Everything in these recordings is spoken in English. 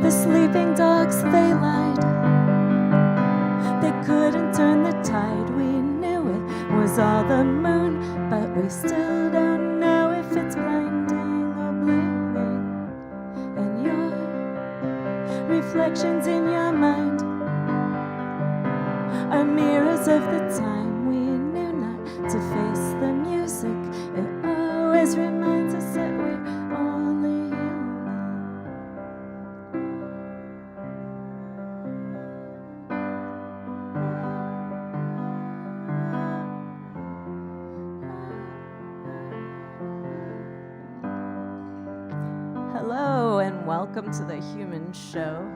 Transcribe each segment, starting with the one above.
The sleeping dogs, they lied. They couldn't turn the tide. We knew it was all the moon, but we still don't know if it's blinding or blaming. And your reflections in your mind are mirrors of the time we knew not to face the music. It always reminds us that we're only human. Hello and welcome to the Human Show,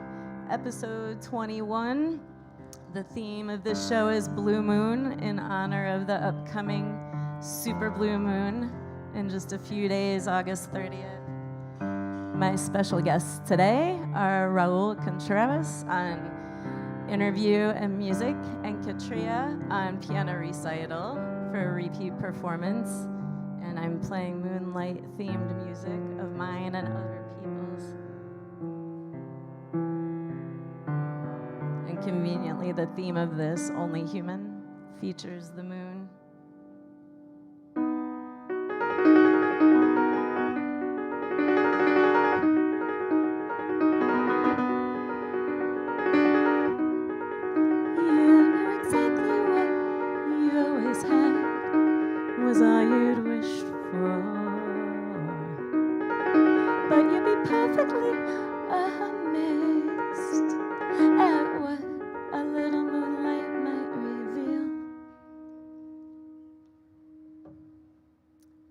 episode 21. The theme of this show is Blue Moon in honor of the upcoming super blue moon in just a few days, August 30th. My special guests today are Raul Contreras on interview and music and Katria on piano recital for a repeat performance. And I'm playing moonlight themed music of mine and other people's. And conveniently, the theme of this, Only Human, features the moon. You knew exactly what you always had was all you'd wished for. But you'd be perfectly amazed at what a little moonlight might reveal.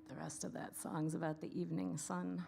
The rest of that song's about the evening sun.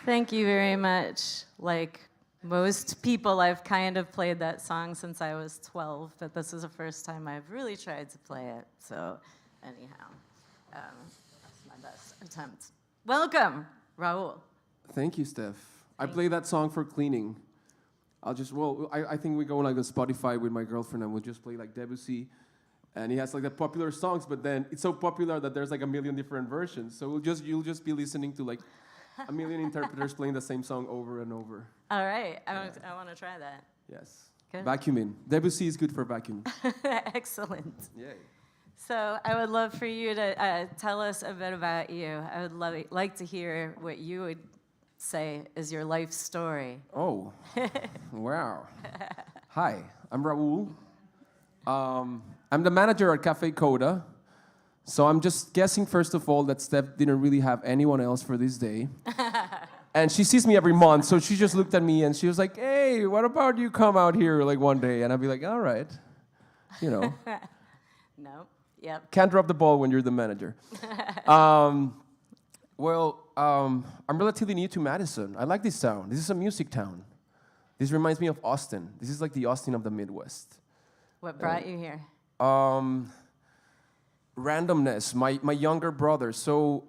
Thank you very much. Like most people, I've kind of played that song since I was 12, but this is the first time I've really tried to play it. So anyhow, that's my best attempt. Welcome, Raul. Thank you, Steph. I play that song for cleaning. I think we go like on Spotify with my girlfriend and we'll just play like Debussy. And he has like the popular songs, but then it's so popular that there's like a million different versions. So you'll just be listening to like a million interpreters playing the same song over and over. All right, I want to try that. Yes. Good. Vacuuming. Debussy is good for vacuuming. Excellent. Yay. So I would love for you to tell us a bit about you. I would like to hear what you would say is your life story. Oh, wow. Hi, I'm Raul. I'm the manager at Cafe CODA. So I'm just guessing, first of all, that Steph didn't really have anyone else for this day. And she sees me every month, so she just looked at me and she was like, hey, what about you come out here like one day? And I'd be like, all right, you know. No, yep. Can't drop the ball when you're the manager. I'm relatively new to Madison. I like this town. This is a music town. This reminds me of Austin. This is like the Austin of the Midwest. What brought you here? Randomness. My younger brother. So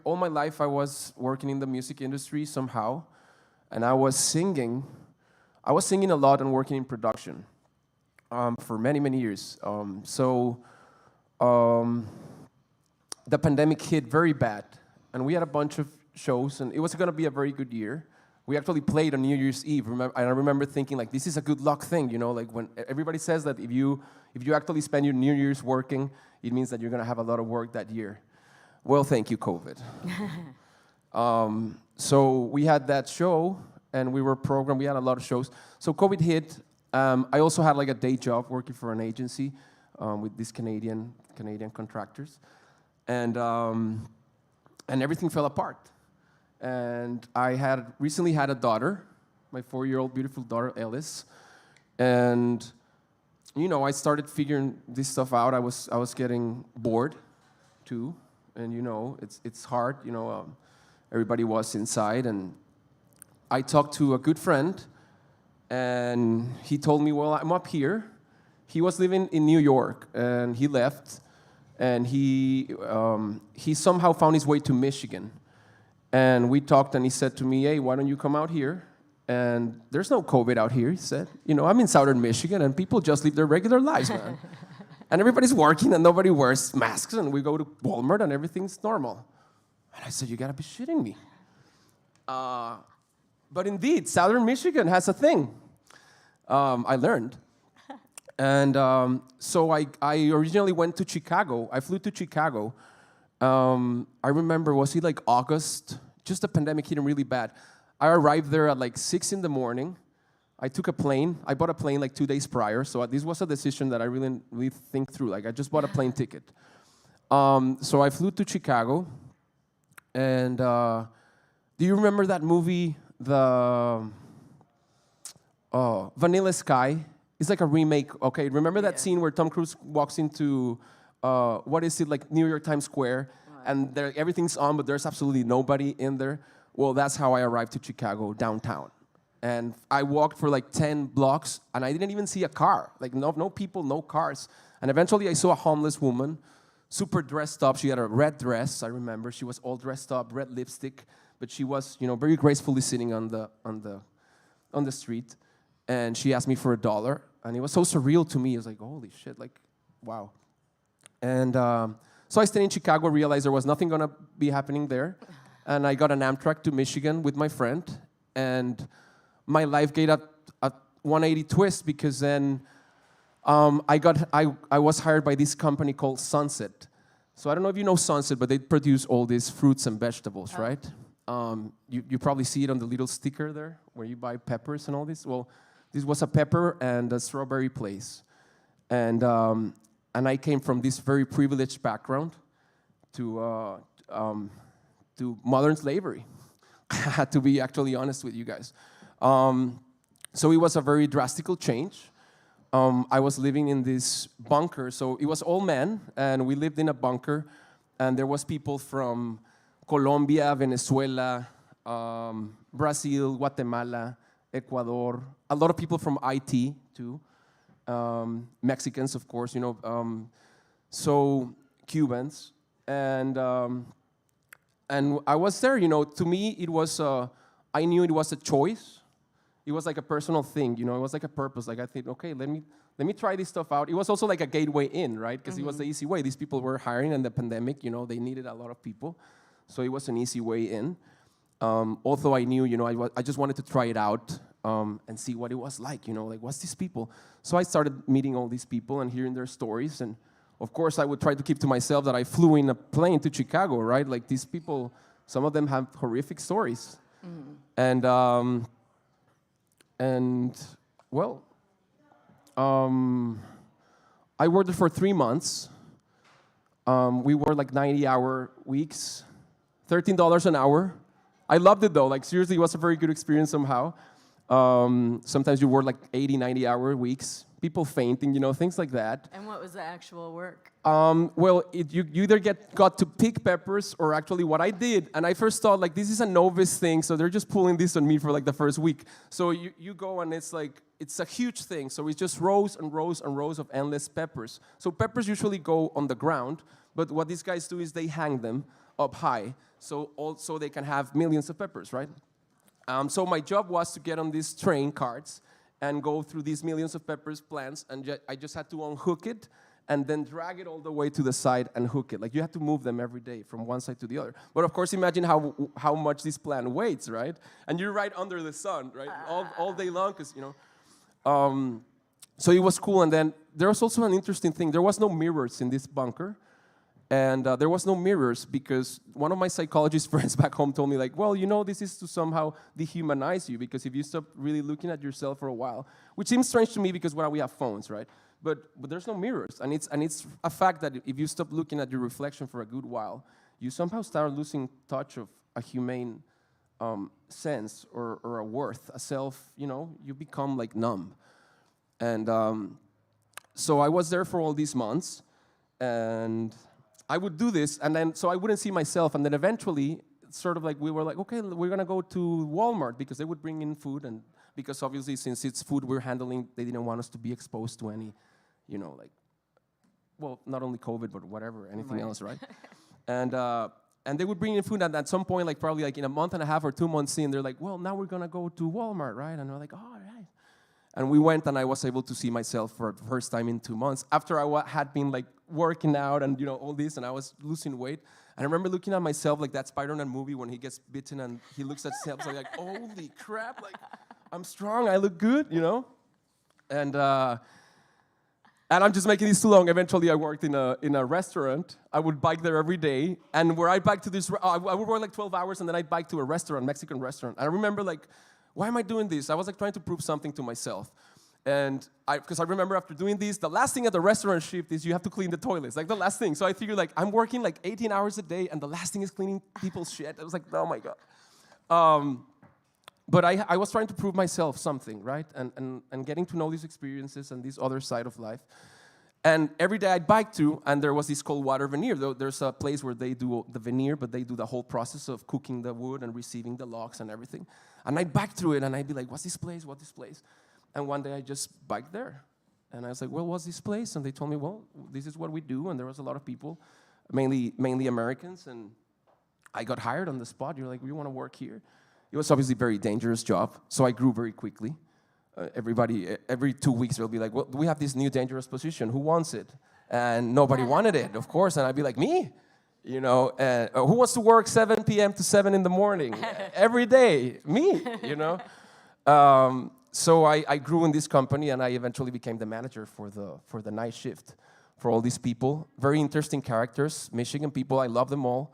all my life I was working in the music industry somehow, and I was singing. I was singing a lot and working in production for many years. The pandemic hit very bad, and we had a bunch of shows, and it was going to be a very good year. We actually played on New Year's Eve, and I remember thinking, like, this is a good luck thing, you know, like when everybody says that if you actually spend your New Year's working, it means that you're going to have a lot of work that year. Well, thank you, COVID. So we had that show, and we were programmed. We had a lot of shows. So COVID hit. I also had like a day job working for an agency with these Canadian contractors, and everything fell apart. And I had recently had a daughter, my 4-year-old beautiful daughter, Ellis. And, you know, I started figuring this stuff out. I was getting bored, too. And, you know, it's hard. You know, everybody was inside. And I talked to a good friend, and he told me, well, I'm up here. He was living in New York, and he left. And he somehow found his way to Michigan. And we talked, and he said to me, hey, why don't you come out here? And there's no COVID out here, he said. You know, I'm in southern Michigan, and people just live their regular lives, man. And everybody's working, and nobody wears masks, and we go to Walmart, and everything's normal. And I said, you gotta be shitting me. But indeed, southern Michigan has a thing. I learned. And so I originally went to Chicago. I flew to Chicago. I remember, was it like August? Just the pandemic hit really bad. I arrived there at like 6 in the morning. I took a plane. I bought a plane like 2 days prior. So this was a decision that I really think through. Like I just bought a plane ticket. So I flew to Chicago. And do you remember that movie, Vanilla Sky? It's like a remake. Okay, remember that scene where Tom Cruise walks into what is it, like New York Times Square, and everything's on, but there's absolutely nobody in there? Well, that's how I arrived to Chicago, downtown. And I walked for like 10 blocks, and I didn't even see a car. Like no people, no cars. And eventually I saw a homeless woman, super dressed up. She had a red dress, I remember. She was all dressed up, red lipstick, but she was, you know, very gracefully sitting on the street. And she asked me for $1, and it was so surreal to me. I was like, holy shit, like, wow. And so I stayed in Chicago, realized there was nothing going to be happening there. And I got an Amtrak to Michigan with my friend. And my life gave a 180 twist, because then I was hired by this company called Sunset. So I don't know if you know Sunset, but they produce all these fruits and vegetables, right? You probably see it on the little sticker there, where you buy peppers and all this. Well, this was a pepper and a strawberry place. And I came from this very privileged background to modern slavery. I had to be actually honest with you guys. So it was a very drastic change. I was living in this bunker. So it was all men, and we lived in a bunker. And there was people from Colombia, Venezuela, Brazil, Guatemala, Ecuador, a lot of people from IT too, Mexicans, of course, so Cubans, and I was there, to me, it was, I knew it was a choice. It was like a personal thing, it was like a purpose. Like I think, okay, let me try this stuff out. It was also like a gateway in, right? Because it was the easy way. These people were hiring in the pandemic, they needed a lot of people. So it was an easy way in. Although I knew, I just wanted to try it out and see what it was like, like what's these people? So I started meeting all these people and hearing their stories. And of course, I would try to keep to myself that I flew in a plane to Chicago, right? Like these people, some of them have horrific stories. And well, I worked there for 3 months. We worked like 90-hour weeks, $13 an hour. I loved it though, like seriously, it was a very good experience somehow. Sometimes you work like 80, 90-hour weeks, people fainting, things like that. And what was the actual work? Well, you either got to pick peppers or actually what I did, and I first thought like this is a novice thing, so they're just pulling this on me for like the first week. So you go and it's like, it's a huge thing. So it's just rows and rows and rows of endless peppers. So peppers usually go on the ground, but what these guys do is they hang them up high, so they can have millions of peppers, right? So my job was to get on these train carts and go through these millions of peppers plants, and I just had to unhook it and then drag it all the way to the side and hook it. Like you have to move them every day from one side to the other. But of course, imagine how much this plant weighs, right? And you're right under the sun, right? All day long, because, so it was cool. And then there was also an interesting thing. There was no mirrors in this bunker. And there was no mirrors because one of my psychologist friends back home told me, like, well, this is to somehow dehumanize you, because if you stop really looking at yourself for a while, which seems strange to me because we have phones, right? But there's no mirrors, and it's a fact that if you stop looking at your reflection for a good while, you somehow start losing touch of a humane sense or a worth, a self. You become like numb, and so I was there for all these months, and I would do this, and then so I wouldn't see myself, and then eventually, sort of like we were like, okay, we're gonna go to Walmart because they would bring in food, and because obviously since it's food we're handling, they didn't want us to be exposed to any, not only COVID but whatever, anything else, right? And they would bring in food, and at some point, like probably like in a month and a half or 2 months in, they're like, well, now we're gonna go to Walmart, right? And we're like, all right. And we went, and I was able to see myself for the first time in 2 months after I had been like working out and all this, and I was losing weight. And I remember looking at myself like that Spider-Man movie when he gets bitten and he looks at himself like, holy crap, like I'm strong, I look good, And I'm just making this too long. Eventually, I worked in a restaurant. I would bike there every day, and where I bike to this, I would work like 12 hours, and then I'd bike to a restaurant, Mexican restaurant. And I remember like, why am I doing this? I was like trying to prove something to myself. And because I remember after doing this, the last thing at the restaurant shift is you have to clean the toilets, like the last thing. So I figured like I'm working like 18 hours a day, and the last thing is cleaning people's shit. I was like, oh my God. But I was trying to prove myself something, right? And getting to know these experiences and this other side of life. And every day I'd bike to, and there was this cold water veneer. There's a place where they do the veneer, but they do the whole process of cooking the wood and receiving the logs and everything. And I'd bike through it, and I'd be like, what's this place? What's this place? And one day I just biked there. And I was like, well, what's this place? And they told me, well, this is what we do. And there was a lot of people, mainly Americans. And I got hired on the spot. You're like, we want to work here. It was obviously a very dangerous job. So I grew very quickly. Every 2 weeks, they'll be like, well, we have this new dangerous position. Who wants it? And nobody wanted it, of course. And I'd be like, me? Who wants to work 7 p.m. to 7 in the morning? Every day, me, So I grew in this company, and I eventually became the manager for the night shift for all these people. Very interesting characters, Michigan people. I love them all.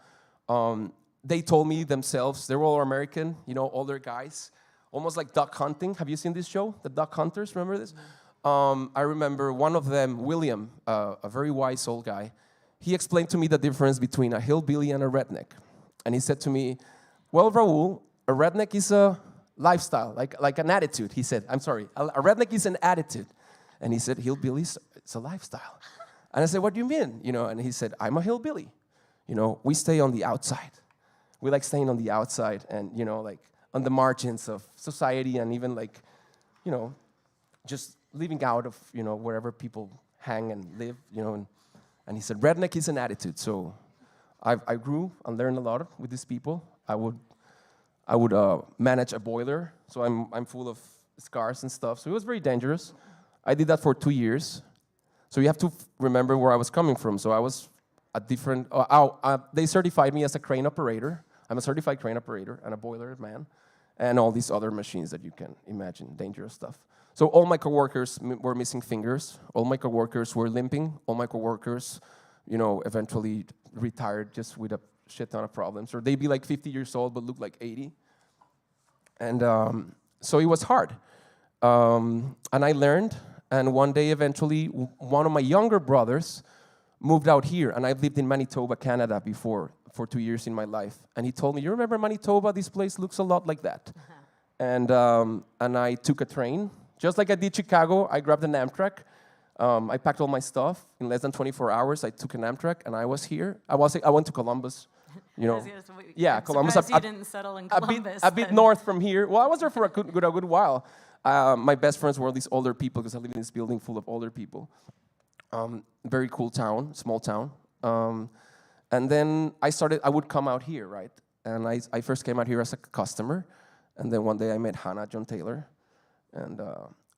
They told me themselves, they were all American, older guys, almost like duck hunting. Have you seen this show, The Duck Hunters? Remember this? I remember one of them, William, a very wise old guy. He explained to me the difference between a hillbilly and a redneck. And he said to me, well, Raul, a redneck is a lifestyle, like an attitude. He said, I'm sorry, a redneck is an attitude. And he said, hillbillies, it's a lifestyle. And I said, what do you mean? And he said, I'm a hillbilly. We stay on the outside. we like staying on the outside and, you know, like on the margins of society and even like, you know, just living out of, you know, wherever people hang and live, you know. And he said, redneck is an attitude. So I grew and learned a lot with these people. I would manage a boiler, so I'm full of scars and stuff. So it was very dangerous. I did that for 2 years. So you have to remember where I was coming from. So I was a different. They certified me as a crane operator. I'm a certified crane operator and a boiler man, and all these other machines that you can imagine, dangerous stuff. So all my coworkers were missing fingers. All my coworkers were limping. All my coworkers, you know, eventually retired just with a shit ton of problems. Or they'd be like 50 years old but look like 80. And so it was hard. And I learned. And one day, eventually, one of my younger brothers moved out here. And I've lived in Manitoba, Canada before for 2 years in my life. And he told me, you remember Manitoba? This place looks a lot like that. And I took a train. Just like I did Chicago, I grabbed an Amtrak. I packed all my stuff. In less than 24 hours, I took an Amtrak, and I was here. I went to Columbus, you know. Yeah, Columbus. You didn't settle in Columbus. A bit north from here. Well, I was there for a good while. My best friends were these older people because I live in this building full of older people. Very cool town, small town. And then I would come out here, right? And I first came out here as a customer. And then one day I met Hannah, John Taylor. And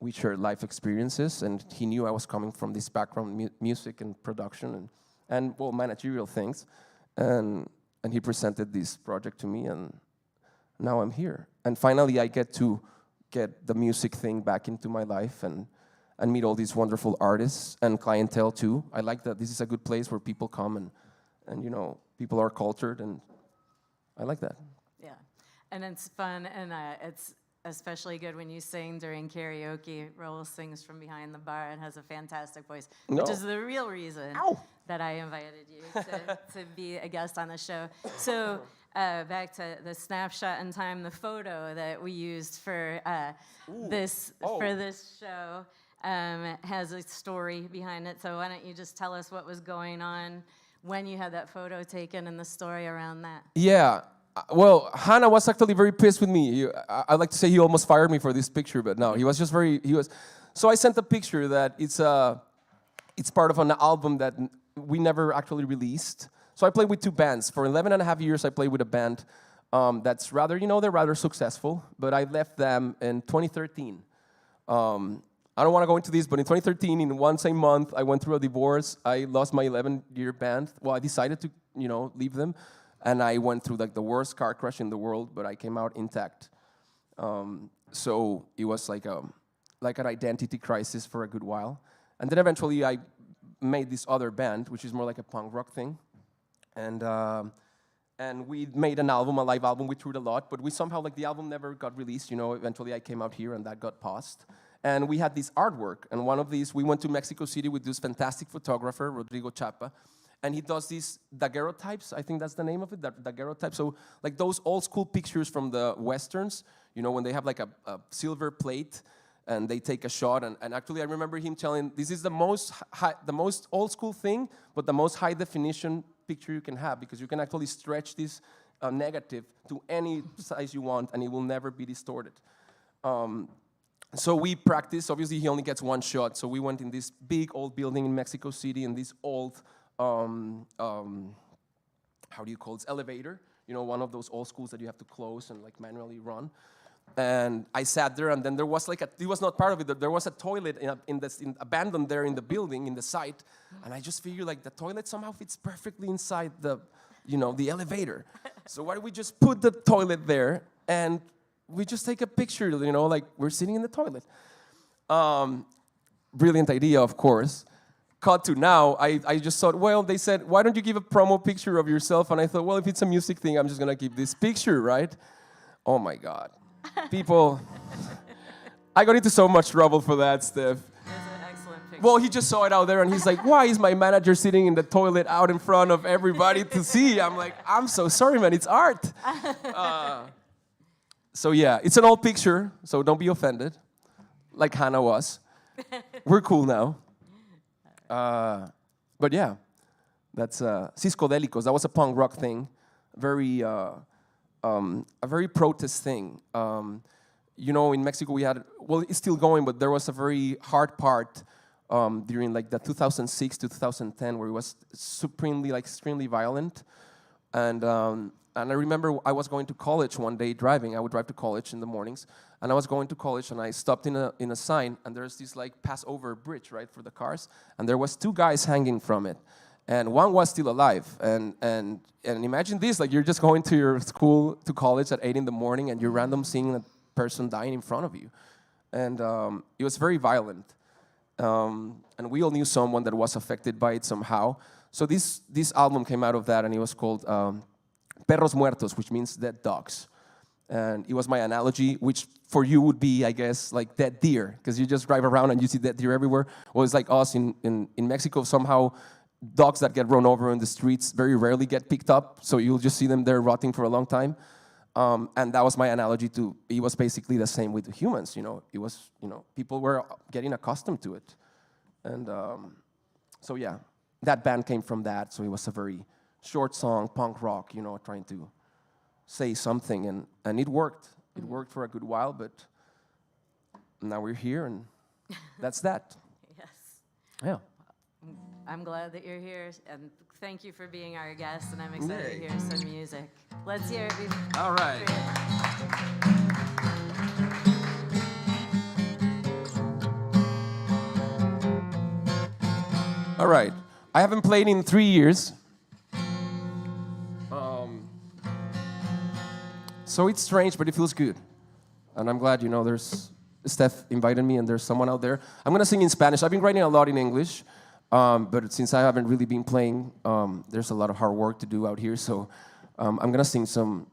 we shared life experiences, and he knew I was coming from this background, music and production, and well, managerial things. And he presented this project to me, and now I'm here. And finally, I get to get the music thing back into my life and meet all these wonderful artists and clientele too. I like that this is a good place where people come and you know, people are cultured, and I like that. Yeah, and it's fun, and it's especially good when you sing during karaoke. Raul sings from behind the bar and has a fantastic voice, which is the real reason that I invited you to be a guest on the show. So back to the snapshot in time, the photo that we used for this show has a story behind it. So why don't you just tell us what was going on when you had that photo taken and the story around that? Yeah. Well, Hannah was actually very pissed with me. I like to say he almost fired me for this picture, but no, he was just So I sent a picture that it's part of an album that we never actually released. So I played with two bands. For 11 and a half years, I played with a band that's rather, you know, they're rather successful, but I left them in 2013. I don't want to go into this, but in 2013, in one same month, I went through a divorce. I lost my 11-year band. Well, I decided to, you know, leave them. And I went through like the worst car crash in the world, but I came out intact. So it was like an identity crisis for a good while. And then eventually I made this other band, which is more like a punk rock thing. And we made an album, a live album. We toured a lot, but we somehow, like, the album never got released. You know, eventually I came out here and that got paused. And we had this artwork. And one of these, we went to Mexico City with this fantastic photographer, Rodrigo Chapa. And he does these daguerreotypes, I think that's the name of it, daguerreotypes. So like those old school pictures from the Westerns, you know, when they have like a silver plate and they take a shot. And actually I remember him telling, this is the most old school thing, but the most high definition picture you can have, because you can actually stretch this negative to any size you want and it will never be distorted. So we practiced. Obviously he only gets one shot. So we went in this big old building in Mexico City in this old, how do you call it? It's elevator, you know, one of those old schools that you have to close and like manually run. And I sat there, and then there was like it was not part of it. There was a toilet abandoned there in the building, in the site, and I just figured like the toilet somehow fits perfectly inside the, you know, the elevator. So why don't we just put the toilet there and we just take a picture, you know, like we're sitting in the toilet. Brilliant idea, of course. Cut to now, I just thought, well, they said, why don't you give a promo picture of yourself? And I thought, well, if it's a music thing, I'm just going to keep this picture, right? Oh, my God. People, I got into so much trouble for that, Steph. It's an excellent picture. Well, he just saw it out there, and he's like, why is my manager sitting in the toilet out in front of everybody to see? I'm like, I'm so sorry, man, it's art. So, yeah, it's an old picture, so don't be offended, like Hannah was. We're cool now. But yeah, that's Ciscodélicos. That was a punk rock thing, very a very protest thing. You know, in Mexico we had, well, it's still going, but there was a very hard part during like the 2006 to 2010 where it was supremely, like extremely violent. And I remember I was going to college one day driving. I would drive to college in the mornings, and I was going to college, and I stopped in a sign, and there's this like pass-over bridge, right, for the cars, and there was two guys hanging from it, and one was still alive. And imagine this, like you're just going to your school, to college at 8 in the morning, and you're random seeing a person dying in front of you, and it was very violent. And we all knew someone that was affected by it somehow. So this album came out of that, and it was called Perros Muertos, which means dead dogs. And it was my analogy, which for you would be, I guess, like dead deer, because you just drive around and you see dead deer everywhere. Well, it's like us in Mexico. Somehow, dogs that get run over in the streets very rarely get picked up, so you'll just see them there rotting for a long time. And that was my analogy to, it was basically the same with the humans, you know. It was, you know, people were getting accustomed to it. And so yeah, that band came from that, so it was a very short song, punk rock, you know, trying to say something, and it worked. It worked for a good while, but now we're here, and that's that. Yes. Yeah. I'm glad that you're here, and thank you for being our guest, and I'm excited to hear some music. Let's hear it. All right. All right. I haven't played in 3 years. So it's strange, but it feels good. And I'm glad, you know, there's Steph invited me, and there's someone out there. I'm going to sing in Spanish. I've been writing a lot in English, but since I haven't really been playing, there's a lot of hard work to do out here. So I'm going to sing some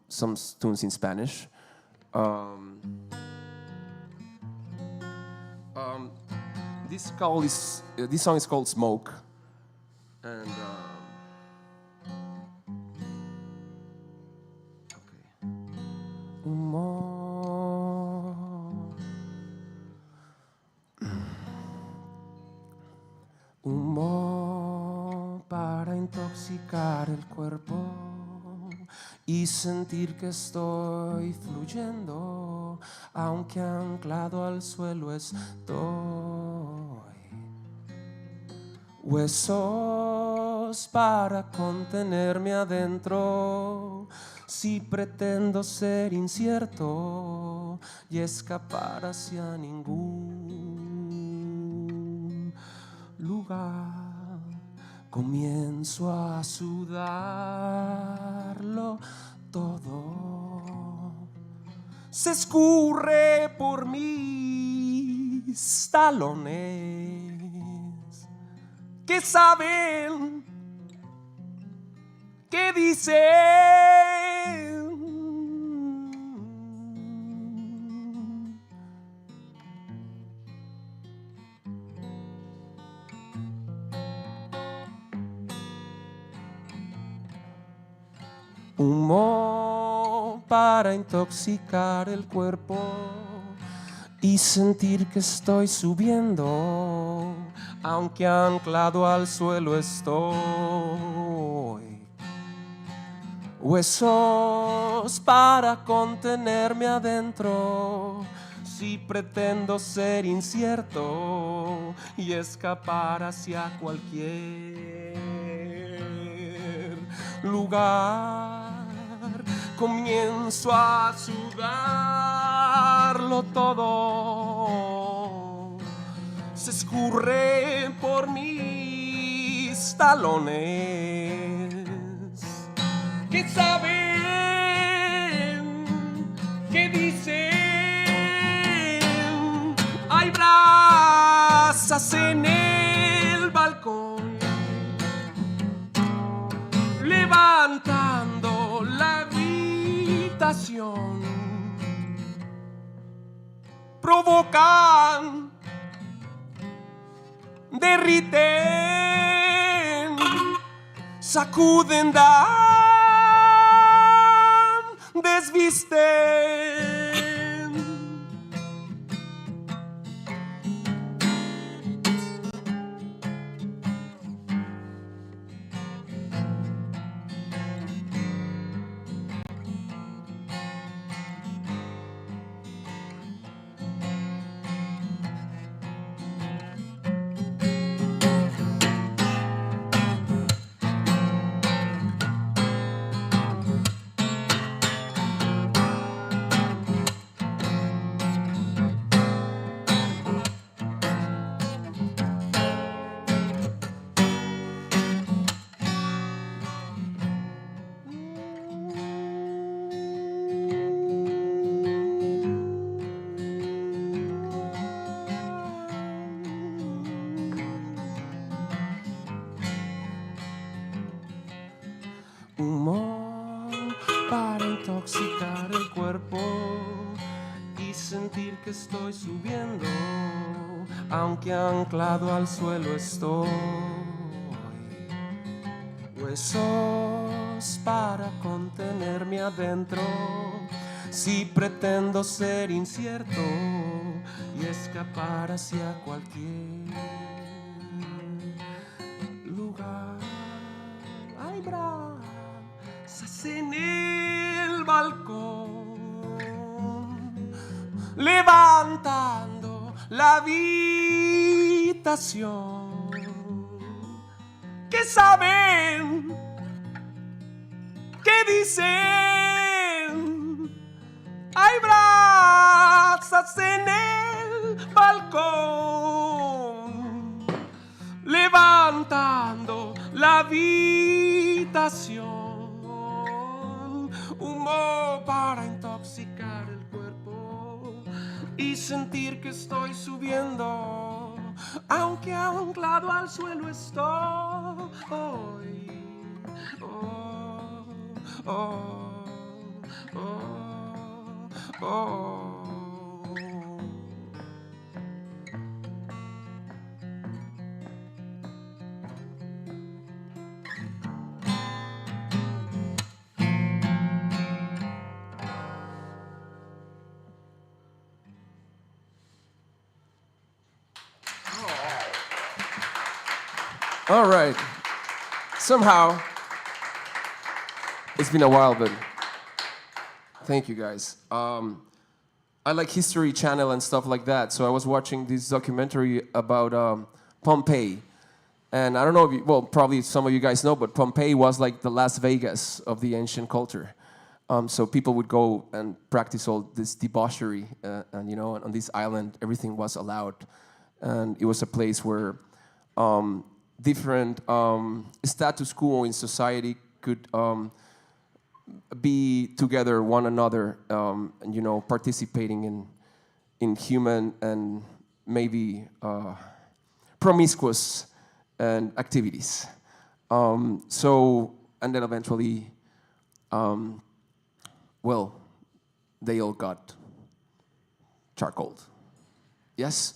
tunes in Spanish. This song is called Smoke. And humo para intoxicar el cuerpo y sentir que estoy fluyendo, aunque anclado al suelo estoy. Huesos para contenerme adentro, si pretendo ser incierto y escapar hacia ningún lugar, comienzo a sudarlo todo. Se escurre por mis talones que saben, que dicen. Humo para intoxicar el cuerpo y sentir que estoy subiendo, aunque anclado al suelo estoy. Huesos para contenerme adentro, si pretendo ser incierto y escapar hacia cualquier lugar. Comienzo a sudarlo todo. Se escurre por mis talones que saben, que dicen. Hay brasas en el balcón, levantando la habitación, provocan, derriten, sacuden, dan, desvisten. para intoxicar el cuerpo y sentir que estoy subiendo, aunque anclado al suelo estoy. Huesos para contenerme adentro, si pretendo ser incierto y escapar hacia cualquier lugar. Hay brasas en el balcón, levantando la habitación. ¿Qué saben? ¿Qué dicen? Hay brasas en el balcón, levantando la habitación. Humo para intoxicar el cuerpo y sentir que estoy subiendo, aunque anclado al suelo estoy. Oh, oh, oh, oh. All right. Somehow, it's been a while, but thank you guys. I like History Channel and stuff like that, so I was watching this documentary about Pompeii. And I don't know if you, well, probably some of you guys know, but Pompeii was like the Las Vegas of the ancient culture. So people would go and practice all this debauchery, and you know, on this island, everything was allowed. And it was a place where different status quo in society could be together one another, and you know, participating in human and maybe promiscuous and activities. So, and then eventually, well, they all got charcoaled. Yes?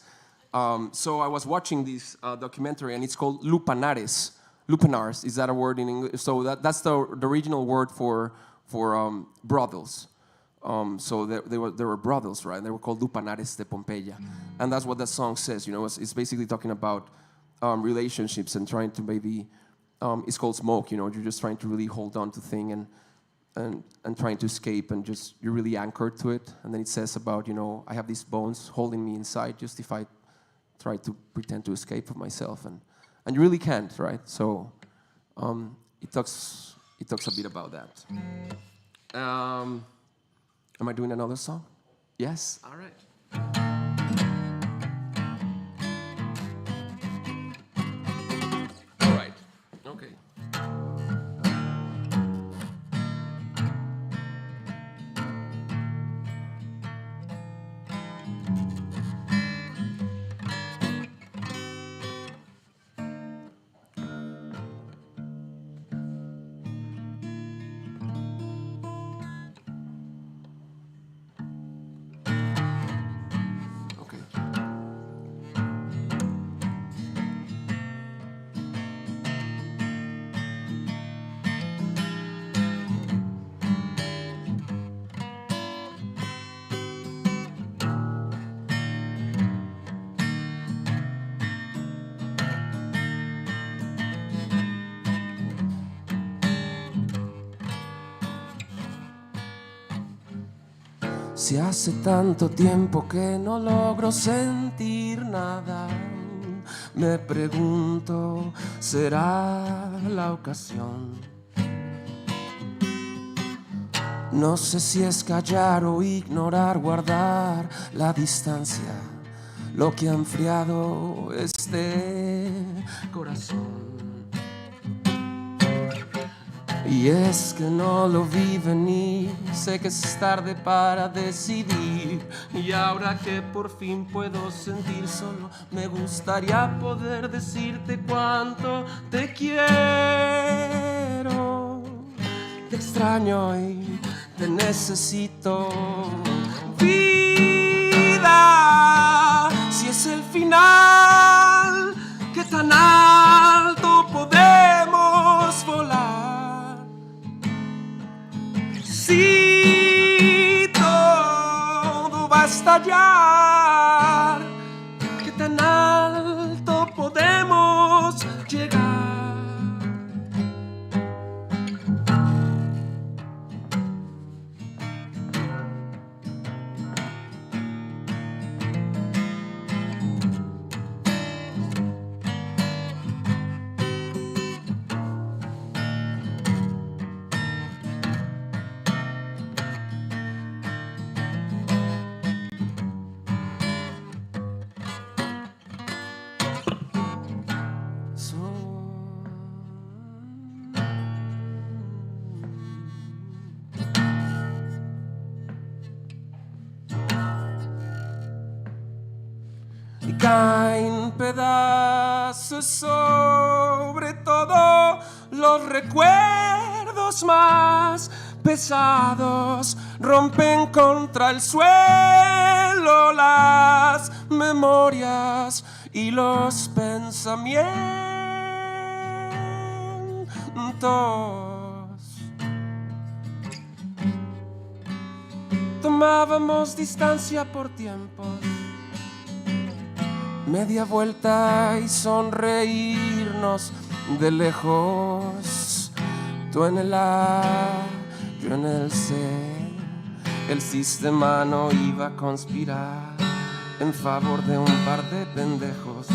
So I was watching this documentary, and it's called Lupanares. Lupanars, is that a word in English? So that's the original word for brothels. So they were brothels, right? They were called Lupanares de Pompeya. And that's what that song says, you know. It's basically talking about relationships and trying to maybe, it's called smoke, you know. You're just trying to really hold on to thing and trying to escape, and just, you're really anchored to it. And then it says about, you know, I have these bones holding me inside, just if I try to pretend to escape from myself, and you really can't, right? So it talks a bit about that. Am I doing another song? Yes? All right. All right. Okay. Si hace tanto tiempo que no logro sentir nada, me pregunto, ¿será la ocasión? No sé si es callar o ignorar, guardar la distancia, lo que ha enfriado este corazón. Y es que no lo vi venir, sé que es tarde para decidir. Y ahora que por fin puedo sentir solo, me gustaría poder decirte cuánto te quiero. Te extraño y necesito. Vida, si es el final, ¿qué tan alto podemos volar? Si todo va a estallar, ¿qué tan alto podemos llegar? Y caen pedazos sobre todo los recuerdos más pesados, rompen contra el suelo las memorias y los pensamientos. Tomábamos distancia por tiempos, media vuelta y sonreírnos de lejos. Tú en el A, yo en el C. El sistema no iba a conspirar en favor de un par de pendejos.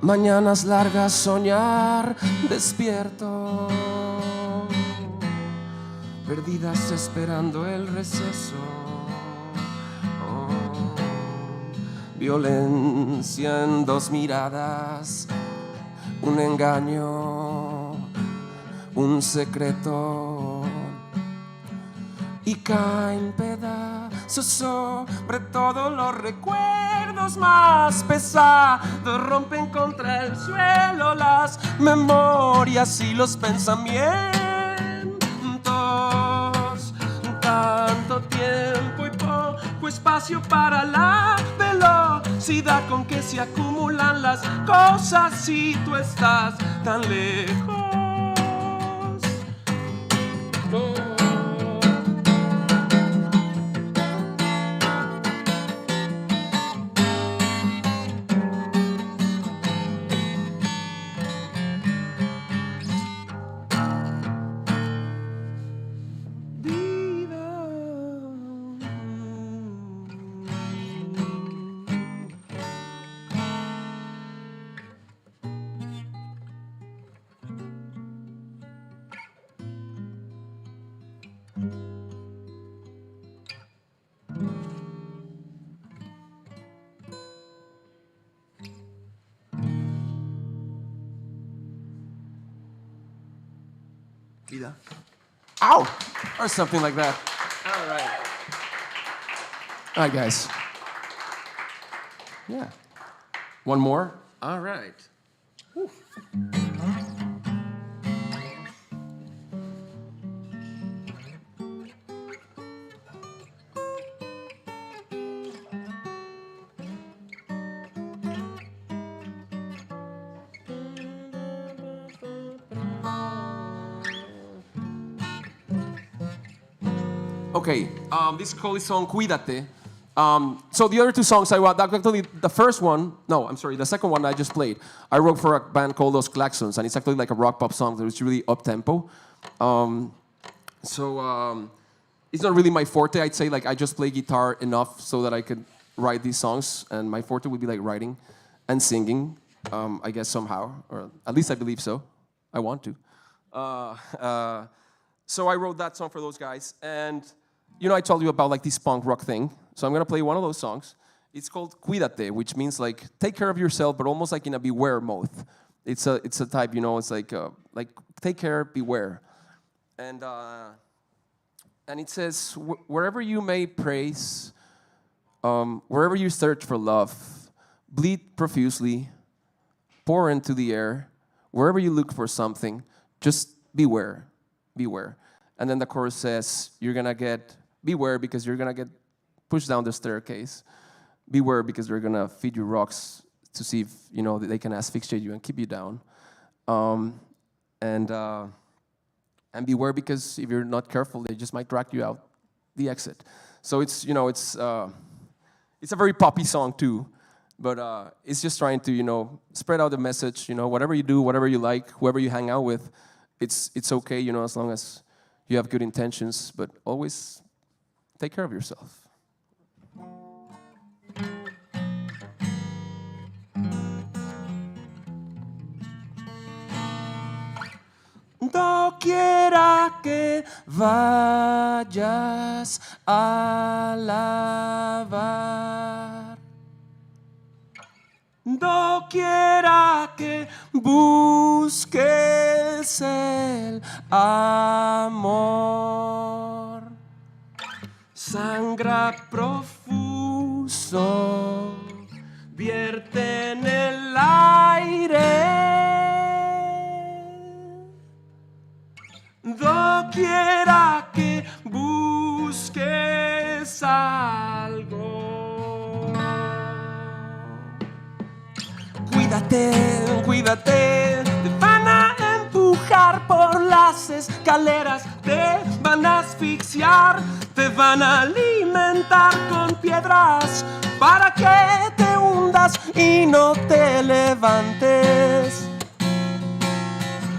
Mañanas largas, soñar despierto, perdidas esperando el receso. Violencia en dos miradas, un engaño, un secreto. Y caen pedazos sobre todos los recuerdos más pesados, rompen contra el suelo las memorias y los pensamientos. Tanto tiempo y poco espacio para la velocidad con que se acumulan las cosas si tú estás tan lejos. Oh. CODA. Ow! Or something like that. All right. All right, guys. Yeah. One more? All right. Whew. Okay, this is called the song Cuídate. So the other two songs I wrote, actually the first one, no, I'm sorry, the second one I just played, I wrote for a band called Los Claxons, and it's actually like a rock pop song that is really up-tempo. It's not really my forte, I'd say, like I just play guitar enough so that I could write these songs, and my forte would be like writing and singing, I guess somehow, or at least I believe so. I want to. So I wrote that song for those guys, and you know, I told you about like this punk rock thing. So I'm gonna play one of those songs. It's called Cuídate, which means like take care of yourself, but almost like in a beware mode. It's a type, you know, it's like take care, beware, and it says wherever you may praise, wherever you search for love, bleed profusely, pour into the air. Wherever you look for something, just beware, beware. And then the chorus says, beware because you're gonna get pushed down the staircase. Beware because they're gonna feed you rocks to see if they can asphyxiate you and keep you down. And beware because if you're not careful, they just might drag you out the exit. So it's a very poppy song too, but it's just trying to spread out the message. Whatever you do, whatever you like, whoever you hang out with, it's okay. As long as you have good intentions, but always take care of yourself. Doquiera que vayas a lavar, doquiera que busques el amor, sangra profuso, vierte en el aire. Doquiera que busques algo. Cuídate, cuídate, te van a empujar por las escaleras, te van a asfixiar, te van a alimentar con piedras para que te hundas y no te levantes.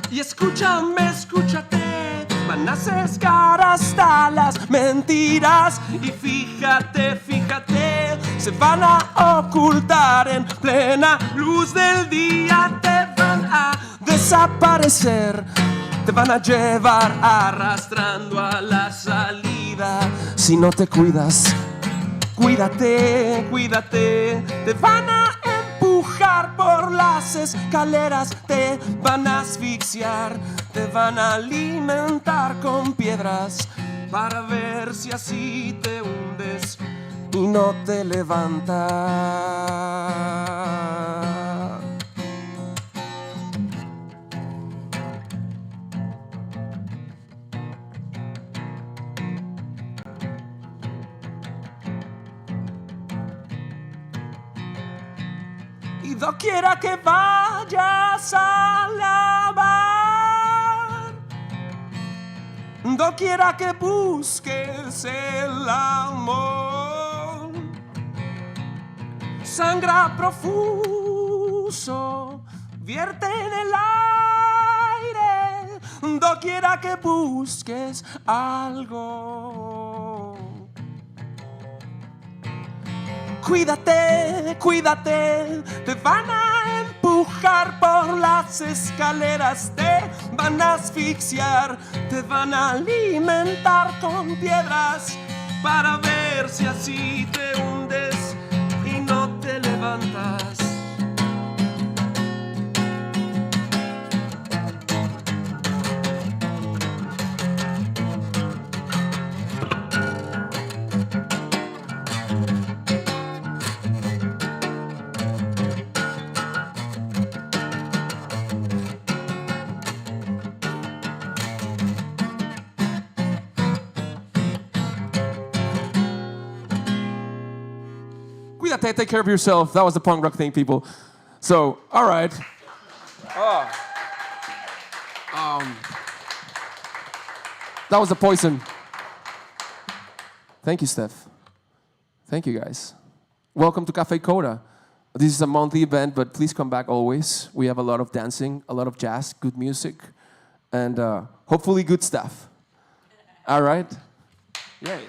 Y escúchame, escúchate, van a sesgar hasta las mentiras. Y fíjate, fíjate, se van a ocultar en plena luz del día. Te van a desaparecer, te van a llevar arrastrando a la salida. Si no te cuidas, cuídate, cuídate, te van a empujar por las escaleras, te van a asfixiar, te van a alimentar con piedras para ver si así te hundes y no te levantas. Y doquiera que vayas a lavar, doquiera que busques el amor, sangra profuso, vierte en el aire, doquiera que busques algo. Cuídate, cuídate, te van a empujar por las escaleras, te van a asfixiar, te van a alimentar con piedras para ver si así te hundes y no te levantas. Cuídate, take care of yourself. That was the punk rock thing, people. So, all right. That was the Poison. Thank you, Steph. Thank you, guys. Welcome to Cafe CODA. This is a monthly event, but please come back always. We have a lot of dancing, a lot of jazz, good music, and hopefully good stuff. All right? Yay.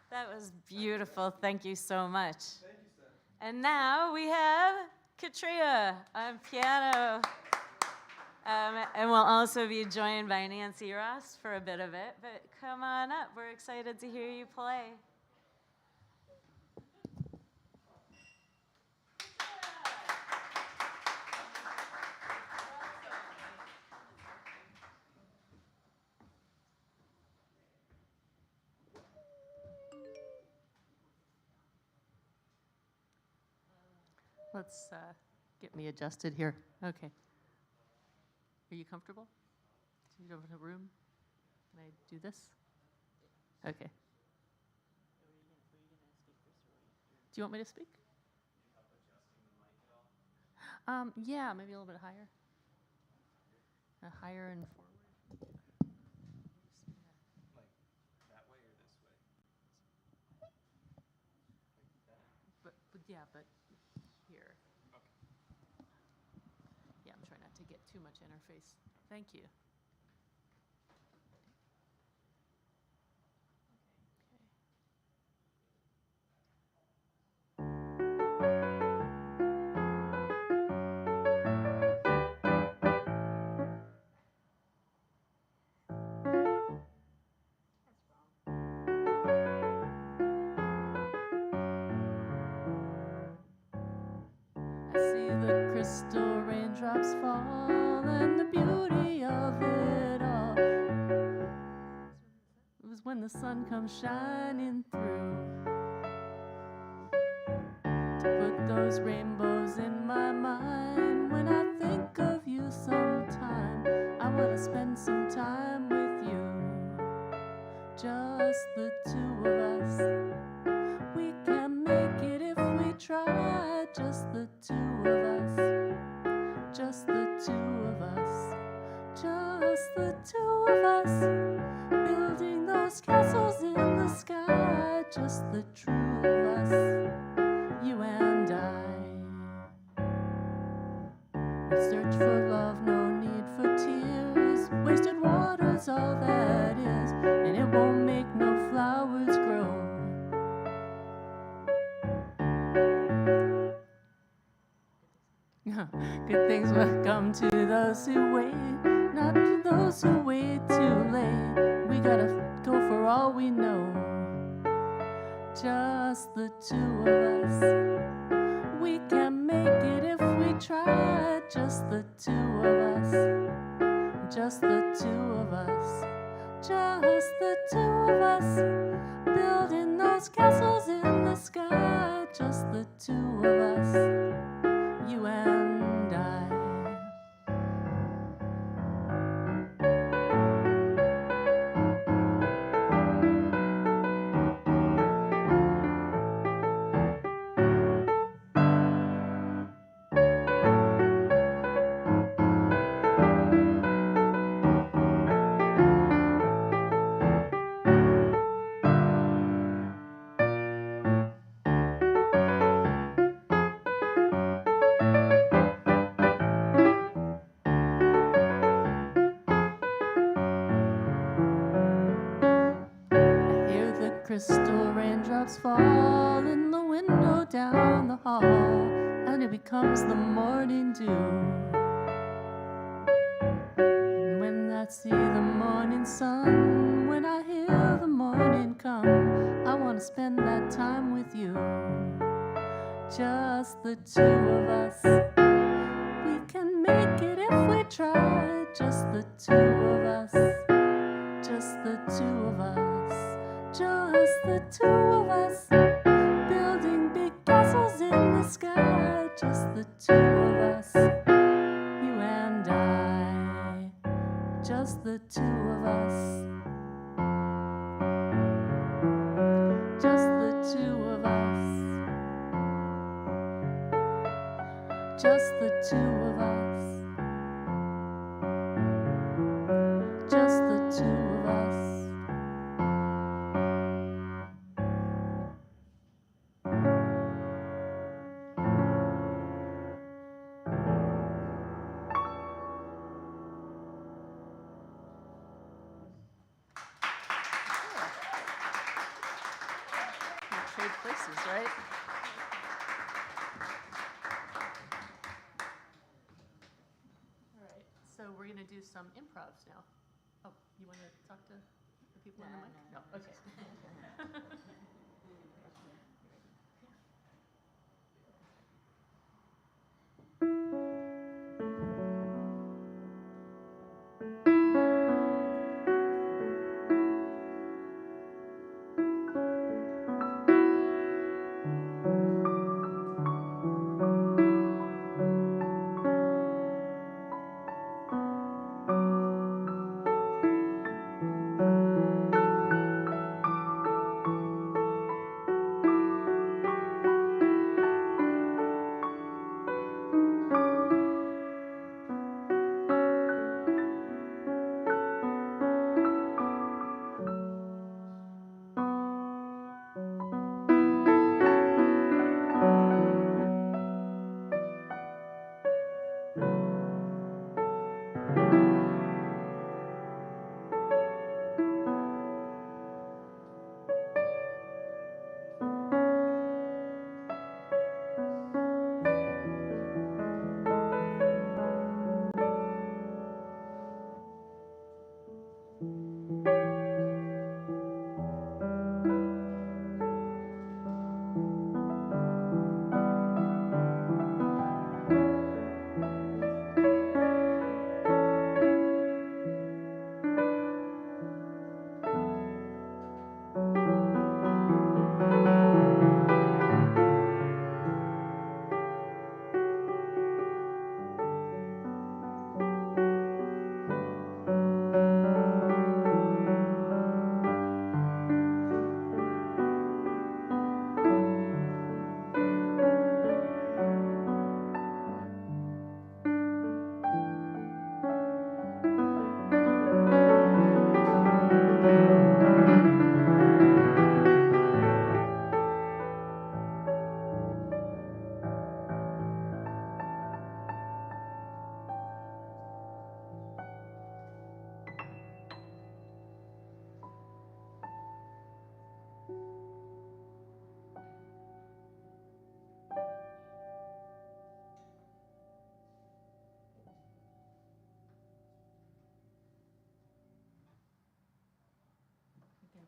That was beautiful. Thank you so much. Thank you, Steph. And now we have Katria on piano. And we'll also be joined by Nancy Ross for a bit of it. But come on up. We're excited to hear you play. Let's get me adjusted here. Okay. Are you comfortable? Do you have a room? Can I do this? Okay. Do you want me to speak? Yeah, maybe a little bit higher. Higher and forward. Like that way or this way? But yeah, but here. Okay. Yeah, I'm trying not to get too much interface. Thank you. I see the crystal raindrops fall and the beauty of it all. It was when the sun comes shining through to put those rainbows in my mind. When I think of you sometime, I want to spend some time with you. Just the two of us. We can make it if we try. Just the two of us. Just the two of us. Just the two of us. Building those castles in the sky. Just the true of us. You and I. We search for love, no need for tears. Wasted water's all that is, and it won't make no flowers grow. Good things will come to those who wait, not to those who wait too late. We gotta go for all we know. Just the two of us. We can make it if we try. Just the two of us. Just the two of us. Just the two of us. Building those castles in the sky. Just the two of us. You and I. Crystal raindrops fall in the window down the hall, and it becomes the morning dew. And when I see the morning sun, when I hear the morning come, I want to spend that time with you. Just the two of us. We can make it if we try. Just the two of us. Just the two of us. Just the two of us, building big castles in the sky. Just the two of us, you and I. Just the two of us. Just the two of us. Just the two of us. Just the two of us. Trade places, right? All right, so we're going to do some improvs now. Oh, you want to talk to the people in the mic? No, okay.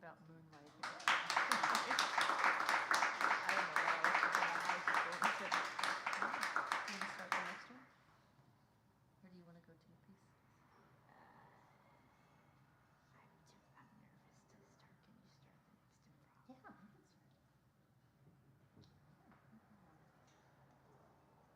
about moonlight here. I don't know what else is in my house is going to. You want to start the next one? Or do you want to go to a piece? I'm nervous to start. Can you start the next improv? Yeah, I can start.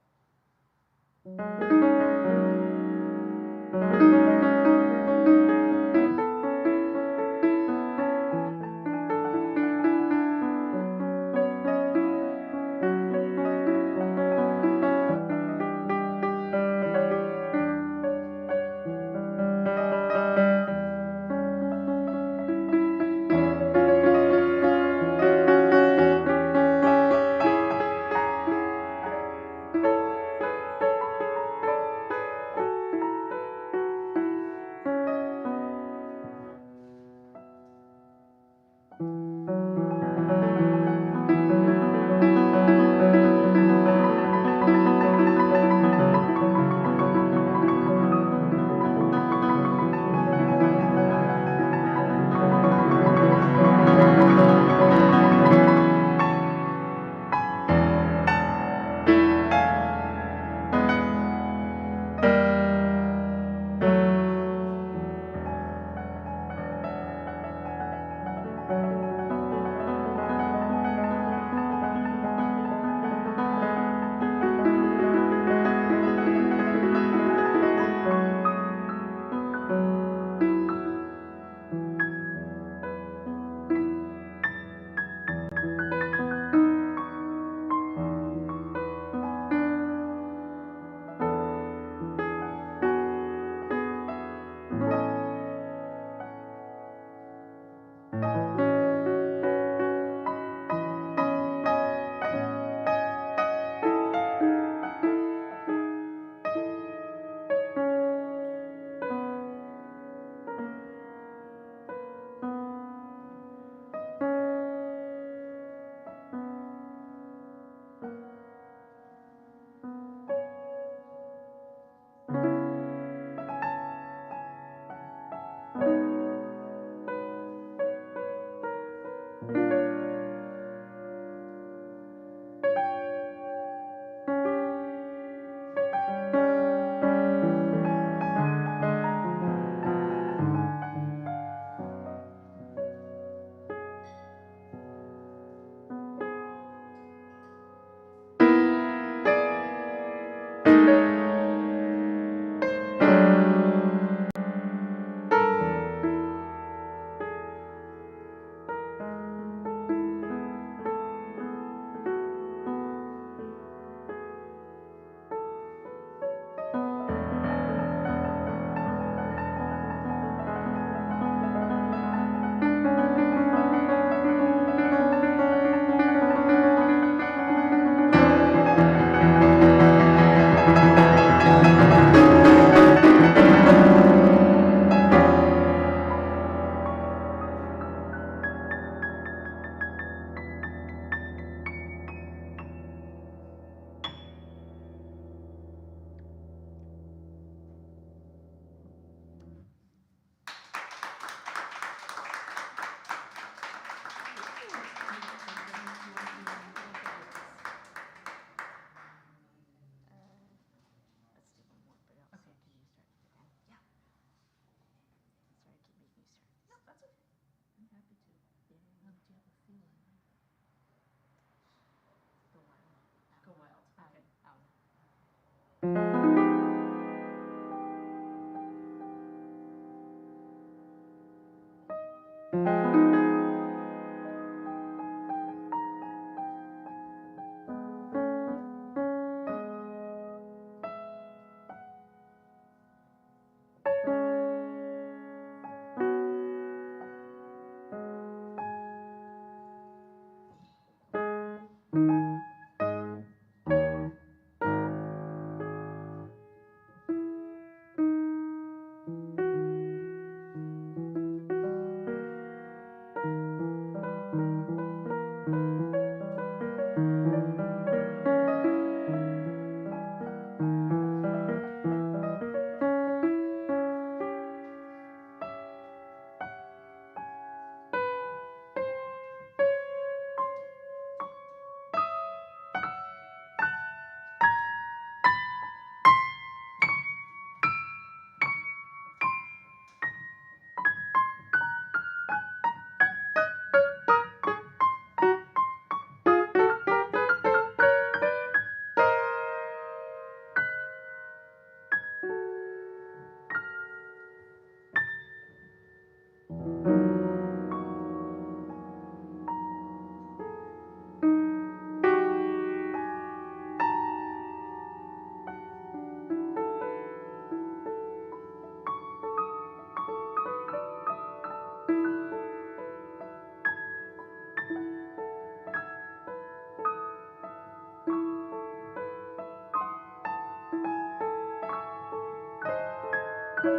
I'm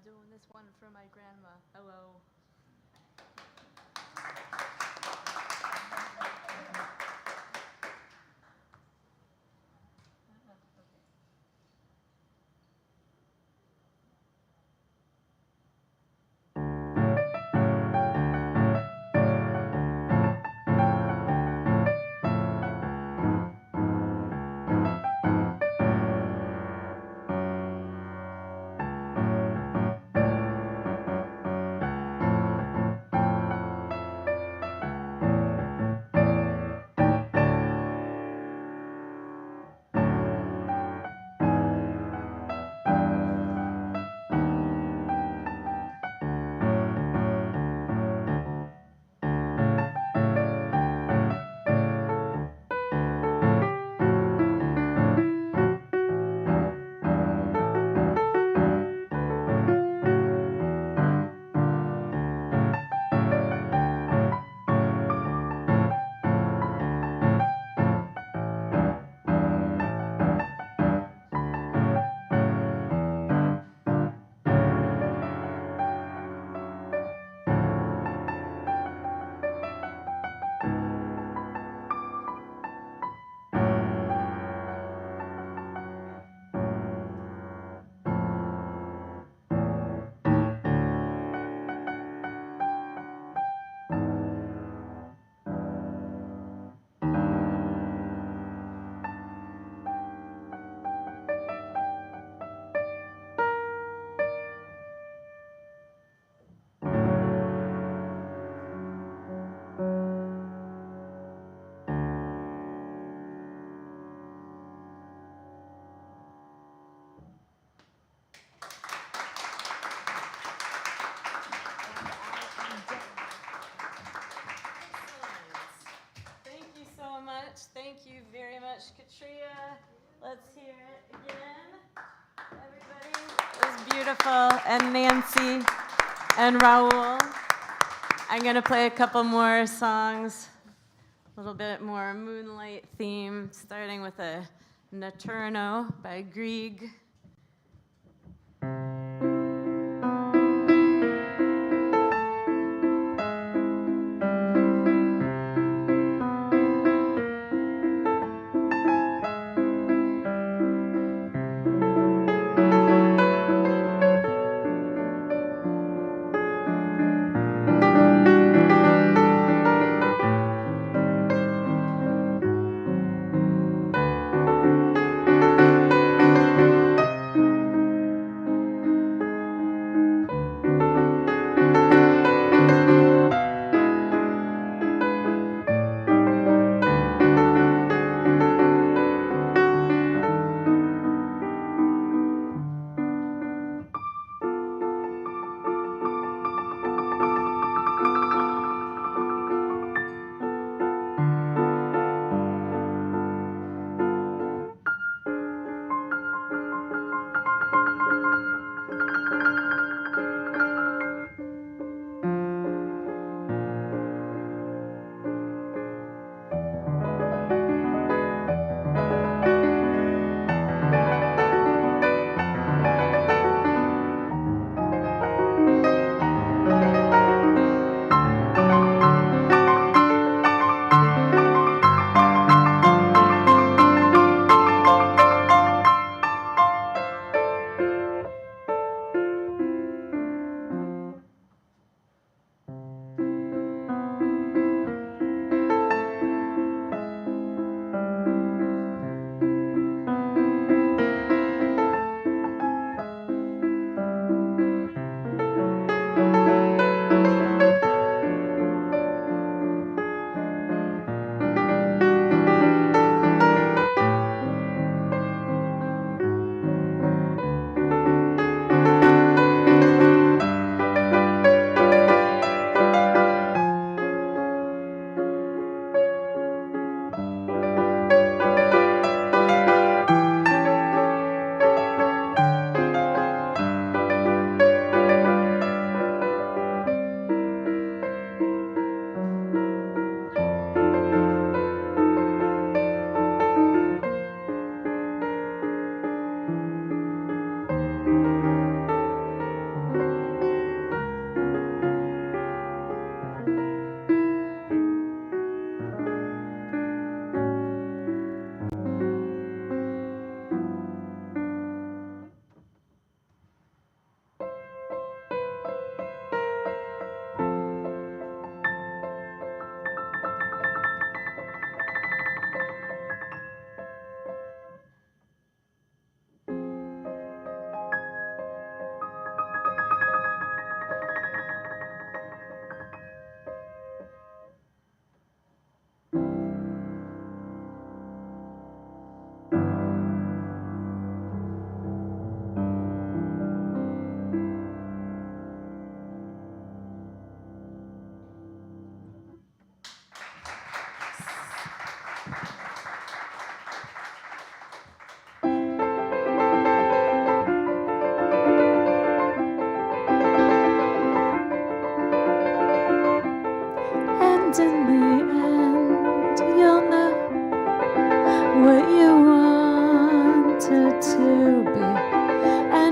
doing this one for my grandma. Hello. Thank you so much. Thank you very much, Katria. Let's hear it again. Everybody. It was beautiful. And Nancy and Raul. I'm going to play a couple more songs, a little bit more moonlight theme, starting with a Notturno by Grieg.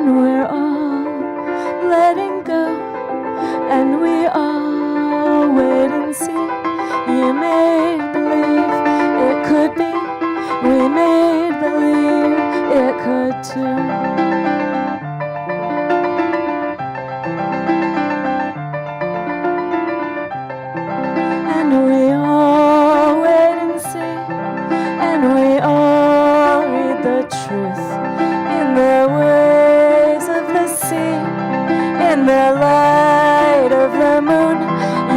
and we're all letting go, and we all wait and see. You made believe it could be, we made believe it could too. And we all wait and see, and we all read the truth in the waves of the sea, in the light of the moon.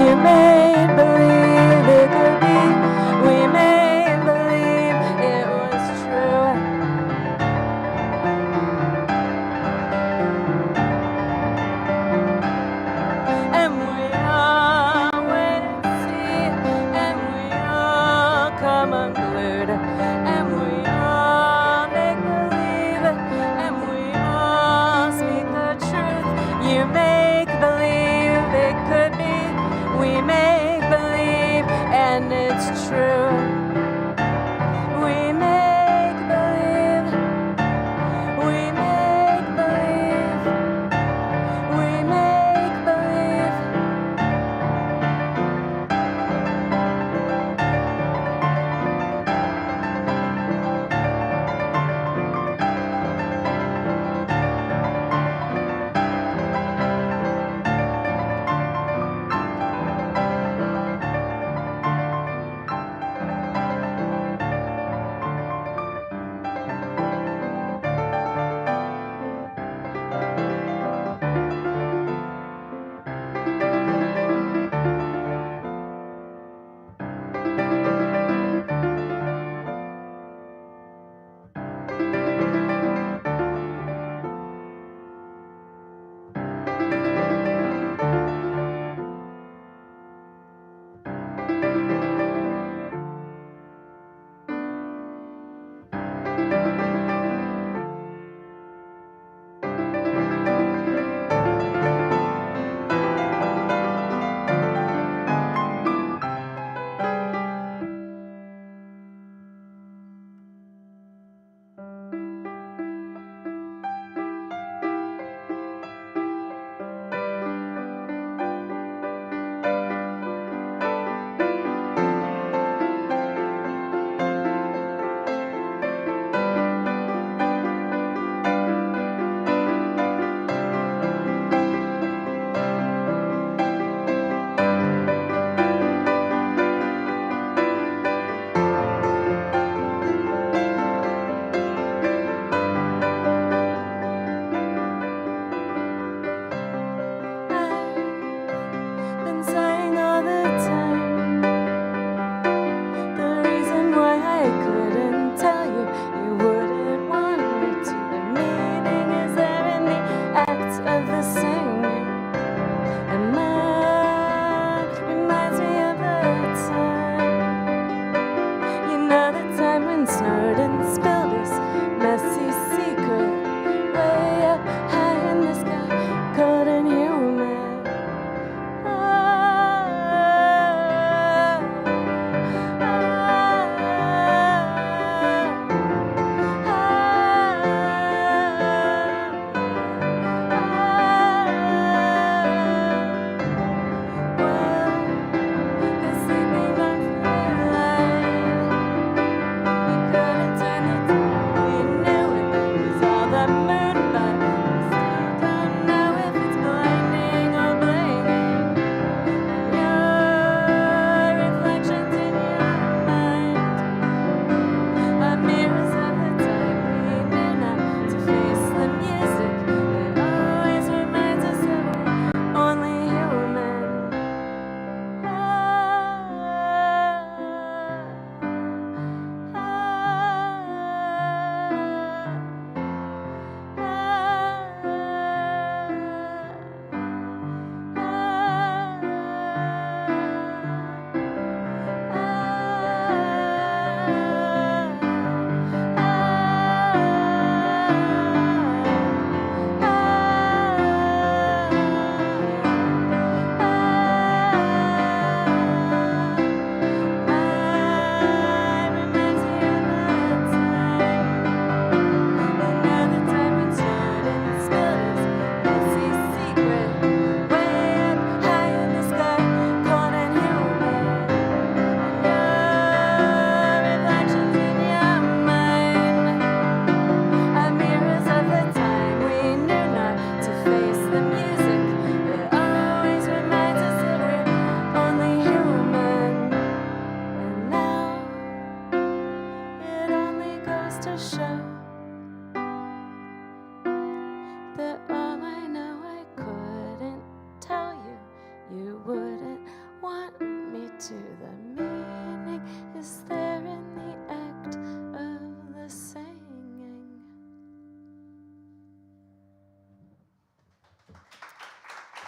You made believe it could be, we made believe it was true. And we all wait and see, and we all come unglued, and we all make believe, and we all speak the truth. You make believe it could be, we make believe, and it's true. We make believe, we make believe, we make believe.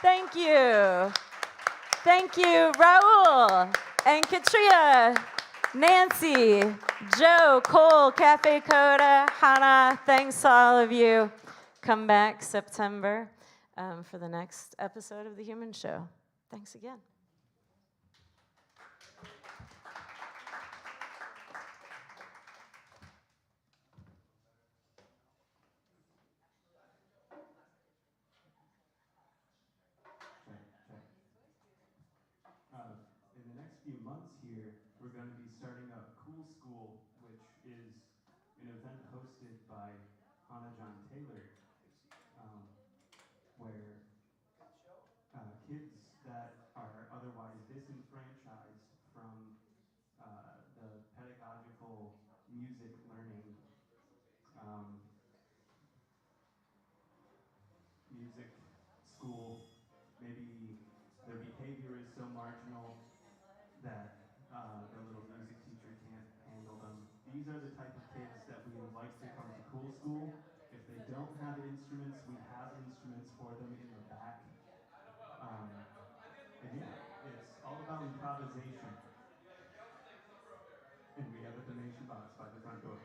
Thank you. Thank you, Raul and Katrina, Nancy, Joe, Cole, Cafe Coda, Hannah. Thanks to all of you. Come back September for the next episode of The Human Show. Thanks again. In the next few months here, we're going to be starting up Cool School, which is an event hosted by Hannah John Taylor, where kids that are otherwise disenfranchised from the pedagogical music learning music school, maybe their behavior is so marginal that their little music teacher can't handle them. These are the type of kids that we invite to come to Cool School. If they don't have instruments, we have instruments for them in the back. And yeah, it's all about improvisation. And we have a donation box by the front door.